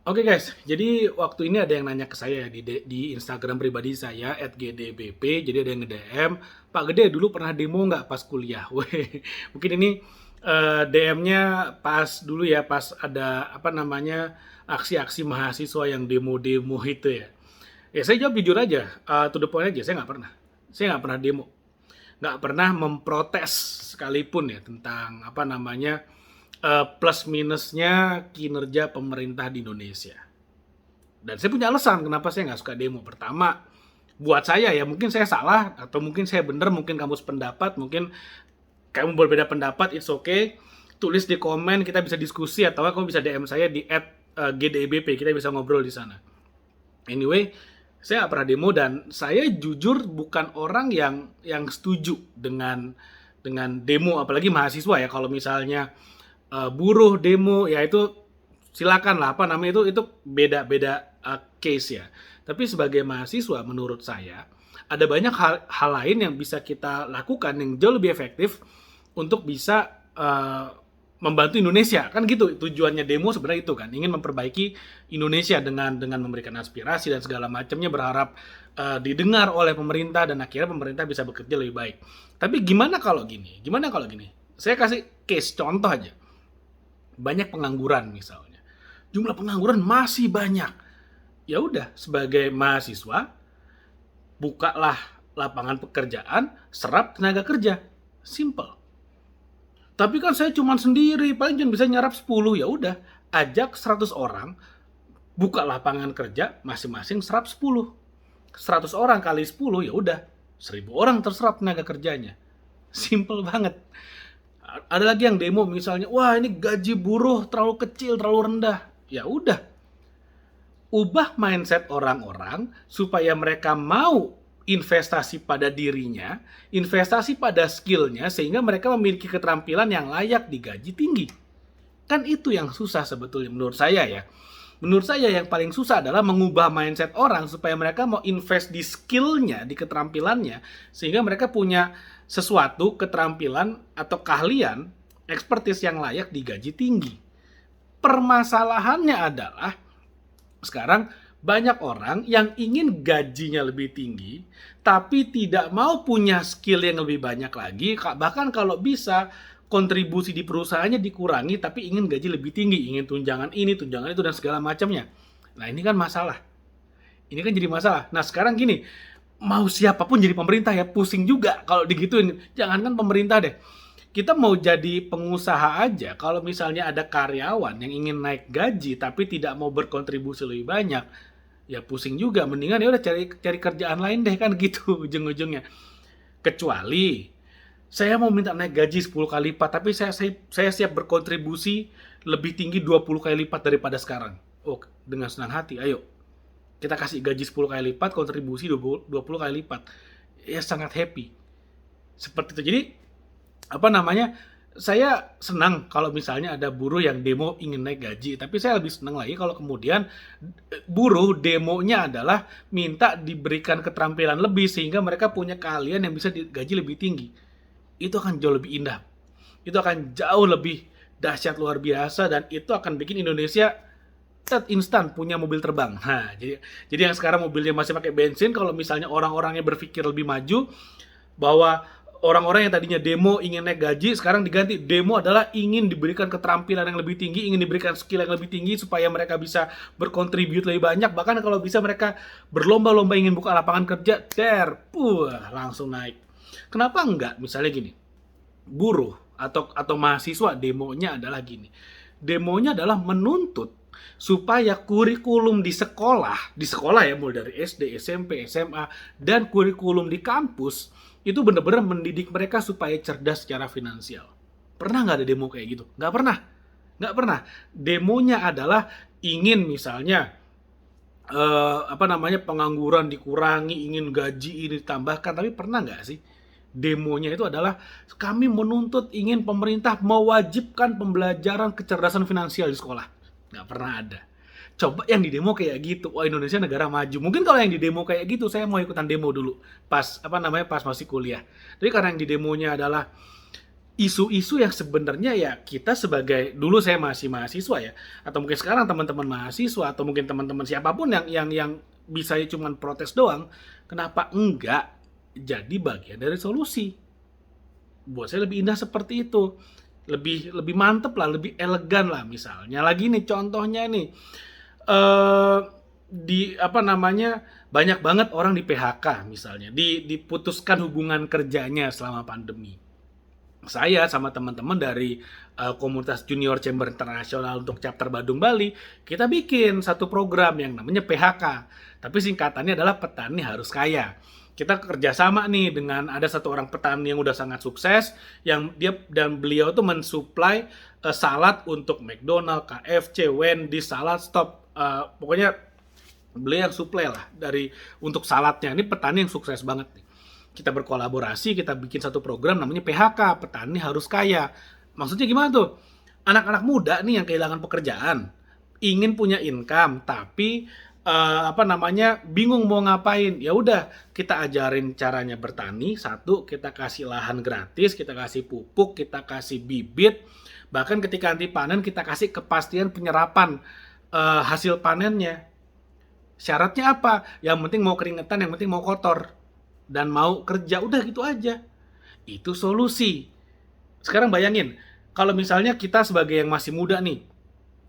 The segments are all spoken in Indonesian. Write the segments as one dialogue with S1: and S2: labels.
S1: Oke guys, jadi waktu ini ada yang nanya ke saya di Instagram pribadi saya @gdbp. Jadi ada yang nge-DM, Pak Gede dulu pernah demo nggak pas kuliah? Weh, mungkin ini DM-nya pas dulu ya, pas ada apa namanya aksi-aksi mahasiswa yang demo-demo itu ya. Ya saya jawab jujur aja, to the point aja, saya nggak pernah. Saya nggak pernah demo, nggak pernah memprotes sekalipun ya tentang apa namanya plus minusnya kinerja pemerintah di Indonesia. Dan saya punya alasan kenapa saya nggak suka demo. Pertama, buat saya ya mungkin saya salah atau mungkin saya benar, mungkin kamu sependapat, mungkin kamu berbeda pendapat, it's okay. Tulis di komen, kita bisa diskusi atau kamu bisa DM saya di @gdebp, kita bisa ngobrol di sana. Anyway, saya nggak pernah demo dan saya jujur bukan orang yang setuju dengan demo, apalagi mahasiswa ya. Kalau misalnya buruh demo ya itu silakan lah, apa namanya, itu beda-beda case ya. Tapi sebagai mahasiswa menurut saya ada banyak hal lain yang bisa kita lakukan yang jauh lebih efektif untuk bisa membantu Indonesia, kan gitu tujuannya demo sebenarnya, itu kan ingin memperbaiki Indonesia dengan memberikan aspirasi dan segala macamnya, berharap didengar oleh pemerintah dan akhirnya pemerintah bisa bekerja lebih baik. Tapi gimana kalau gini, saya kasih case contoh aja. Banyak pengangguran misalnya, jumlah pengangguran masih banyak. Ya udah, sebagai mahasiswa bukalah lapangan pekerjaan, serap tenaga kerja, simple. Tapi kan saya cuma sendiri, paling cuma bisa nyerap 10. Ya udah, ajak 100 orang, buka lapangan kerja, masing-masing serap 10. 100 orang kali 10, ya udah 1000 orang terserap tenaga kerjanya. Simple banget. Ada lagi yang demo misalnya, wah ini gaji buruh terlalu kecil, terlalu rendah. Ya udah, ubah mindset orang-orang supaya mereka mau investasi pada dirinya, investasi pada skillnya, sehingga mereka memiliki keterampilan yang layak digaji tinggi. Kan itu yang susah sebetulnya menurut saya ya. Menurut saya yang paling susah adalah mengubah mindset orang supaya mereka mau invest di skillnya, di keterampilannya, sehingga mereka punya sesuatu, keterampilan atau keahlian, expertise yang layak digaji tinggi. Permasalahannya adalah sekarang banyak orang yang ingin gajinya lebih tinggi, tapi tidak mau punya skill yang lebih banyak lagi, bahkan kalau bisa kontribusi di perusahaannya dikurangi, tapi ingin gaji lebih tinggi, ingin tunjangan ini, tunjangan itu, dan segala macamnya. Nah ini kan masalah. Ini kan jadi masalah. Nah sekarang gini, mau siapapun jadi pemerintah ya pusing juga kalau digituin. Jangankan pemerintah deh, kita mau jadi pengusaha aja, kalau misalnya ada karyawan yang ingin naik gaji tapi tidak mau berkontribusi lebih banyak, ya pusing juga. Mendingan ya udah cari cari kerjaan lain deh, kan gitu ujung-ujungnya. Kecuali saya mau minta naik gaji 10 kali lipat, tapi saya siap berkontribusi lebih tinggi 20 kali lipat daripada sekarang. Oh, dengan senang hati, ayo. Kita kasih gaji 10 kali lipat, kontribusi 20 kali lipat. Ya sangat happy. Seperti itu. Jadi, apa namanya, saya senang kalau misalnya ada buruh yang demo ingin naik gaji, tapi saya lebih senang lagi kalau kemudian buruh demonya adalah minta diberikan keterampilan lebih sehingga mereka punya keahlian yang bisa digaji lebih tinggi. Itu akan jauh lebih indah, itu akan jauh lebih dahsyat luar biasa, dan itu akan bikin Indonesia instan punya mobil terbang. Nah, jadi yang sekarang mobilnya masih pakai bensin, kalau misalnya orang-orangnya berpikir lebih maju, bahwa orang-orang yang tadinya demo ingin naik gaji, sekarang diganti demo adalah ingin diberikan keterampilan yang lebih tinggi, ingin diberikan skill yang lebih tinggi supaya mereka bisa berkontribut lebih banyak. Bahkan kalau bisa mereka berlomba-lomba ingin buka lapangan kerja, langsung naik. Kenapa enggak? Misalnya gini, buruh atau mahasiswa demonya adalah gini. Demonya adalah menuntut supaya kurikulum di sekolah ya, mulai dari SD, SMP, SMA, dan kurikulum di kampus itu benar-benar mendidik mereka supaya cerdas secara finansial. Pernah nggak ada demo kayak gitu? Nggak pernah. Nggak pernah. Demonya adalah ingin misalnya pengangguran dikurangi, ingin gaji ini ditambahkan. Tapi pernah nggak sih demonya itu adalah kami menuntut ingin pemerintah mewajibkan pembelajaran kecerdasan finansial di sekolah? Nggak pernah ada. Coba yang di demo kayak gitu, wah Indonesia negara maju. Mungkin kalau yang di demo kayak gitu, saya mau ikutan demo dulu pas pas masih kuliah. Tapi karena yang di demonya adalah isu-isu yang sebenarnya ya kita sebagai, dulu saya masih mahasiswa ya, atau mungkin sekarang teman-teman mahasiswa, atau mungkin teman-teman siapapun yang bisa cuman protes doang, kenapa enggak jadi bagian dari solusi? Buat saya lebih indah seperti itu. Lebih lebih mantep lah, lebih elegan lah. Misalnya lagi nih contohnya nih, eh di apa namanya, banyak banget orang di PHK misalnya, diputuskan hubungan kerjanya selama pandemi. Saya sama teman-teman dari komunitas Junior Chamber Internasional untuk chapter Badung Bali, kita bikin satu program yang namanya PHK. Tapi singkatannya adalah Petani Harus Kaya. Kita kerjasama nih dengan ada satu orang petani yang udah sangat sukses, yang dia dan beliau tuh mensuplai salad untuk McDonald, KFC, Wendy's, Salad Stop, pokoknya beliau yang suplai lah dari untuk saladnya. Ini petani yang sukses banget nih. Kita berkolaborasi, kita bikin satu program namanya PHK, Petani Harus Kaya. Maksudnya gimana tuh? Anak-anak muda nih yang kehilangan pekerjaan, ingin punya income, tapi apa namanya, bingung mau ngapain. Ya udah, kita ajarin caranya bertani. Satu, kita kasih lahan gratis, kita kasih pupuk, kita kasih bibit. Bahkan ketika nanti panen, kita kasih kepastian penyerapan hasil panennya. Syaratnya apa? Yang penting mau keringetan, yang penting mau kotor dan mau kerja, udah gitu aja. Itu solusi. Sekarang bayangin, kalau misalnya kita sebagai yang masih muda nih,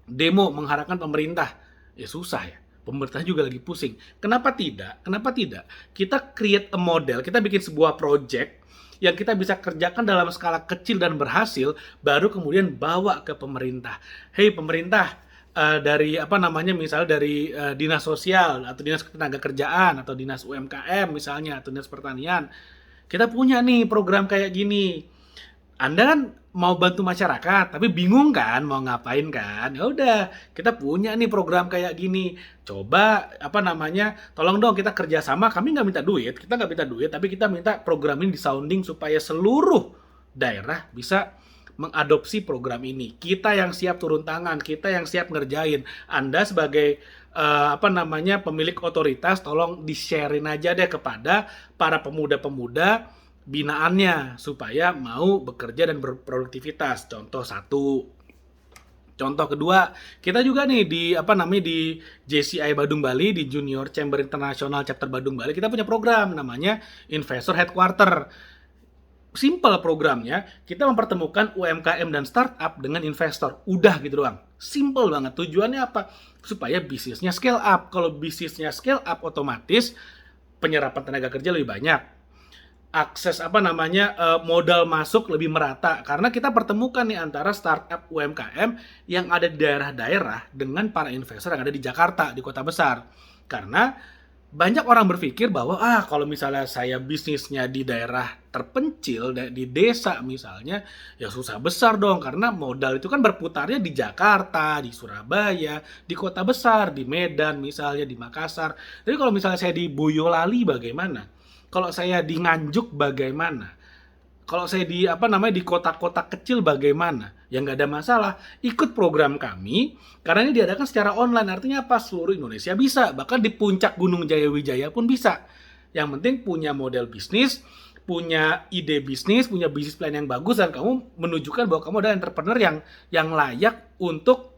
S1: demo mengharapkan pemerintah, ya susah ya. Pemerintah juga lagi pusing. Kenapa tidak? Kenapa tidak? Kita create a model, kita bikin sebuah project yang kita bisa kerjakan dalam skala kecil dan berhasil, baru kemudian bawa ke pemerintah. Hei pemerintah, dari apa namanya, misalnya dari dinas sosial atau dinas tenaga kerjaan atau dinas UMKM misalnya atau dinas pertanian, kita punya nih program kayak gini. Anda kan mau bantu masyarakat tapi bingung kan mau ngapain kan? Ya udah, kita punya nih program kayak gini. Coba apa namanya? Tolong dong kita kerjasama. Kami nggak minta duit, kita nggak minta duit, tapi kita minta program ini disounding supaya seluruh daerah bisa mengadopsi program ini. Kita yang siap turun tangan, kita yang siap ngerjain. Anda sebagai apa namanya, pemilik otoritas, tolong di-sharein aja deh kepada para pemuda-pemuda binaannya supaya mau bekerja dan berproduktivitas. Contoh satu. Contoh kedua, kita juga nih di apa namanya, di JCI Badung Bali, di Junior Chamber International Chapter Badung Bali, kita punya program namanya Investor Headquarter. Simple programnya, kita mempertemukan UMKM dan startup dengan investor. Udah gitu doang. Simple banget. Tujuannya apa? Supaya bisnisnya scale up. Kalau bisnisnya scale up, otomatis penyerapan tenaga kerja lebih banyak. Akses apa namanya, modal masuk lebih merata. Karena kita pertemukan nih antara startup UMKM yang ada di daerah-daerah dengan para investor yang ada di Jakarta, di kota besar. Karena banyak orang berpikir bahwa kalau misalnya saya bisnisnya di daerah terpencil, di desa misalnya, ya susah besar dong karena modal itu kan berputarnya di Jakarta, di Surabaya, di kota besar, di Medan misalnya, di Makassar. Tapi kalau misalnya saya di Boyolali bagaimana? Kalau saya di Nganjuk bagaimana? Kalau saya di apa namanya, di kota-kota kecil bagaimana? Ya nggak ada masalah. Ikut program kami karena ini diadakan secara online. Artinya apa? Seluruh Indonesia bisa. Bahkan di puncak Gunung Jayawijaya pun bisa. Yang penting punya model bisnis, punya ide bisnis, punya bisnis plan yang bagus, dan kamu menunjukkan bahwa kamu adalah entrepreneur yang layak untuk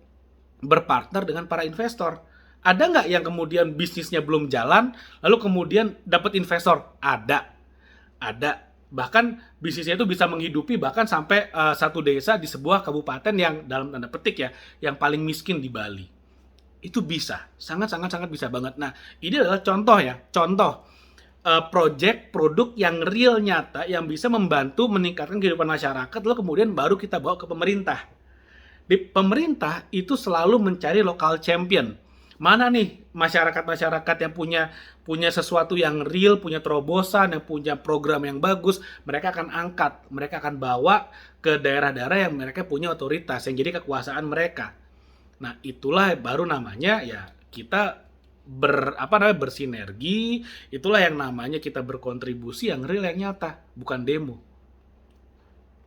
S1: berpartner dengan para investor. Ada nggak yang kemudian bisnisnya belum jalan, lalu kemudian dapat investor? Ada. Bahkan bisnisnya itu bisa menghidupi bahkan sampai satu desa di sebuah kabupaten yang dalam tanda petik ya, yang paling miskin di Bali. Itu bisa, sangat bisa banget. Nah, ini adalah contoh ya, project produk yang real, nyata, yang bisa membantu meningkatkan kehidupan masyarakat, lalu kemudian baru kita bawa ke pemerintah. Di pemerintah itu selalu mencari local champion. Mana nih masyarakat-masyarakat yang punya sesuatu yang real, punya terobosan, yang punya program yang bagus, mereka akan angkat, mereka akan bawa ke daerah-daerah yang mereka punya otoritas, yang jadi kekuasaan mereka. Nah, itulah baru namanya ya kita bersinergi, itulah yang namanya kita berkontribusi yang real, yang nyata, bukan demo.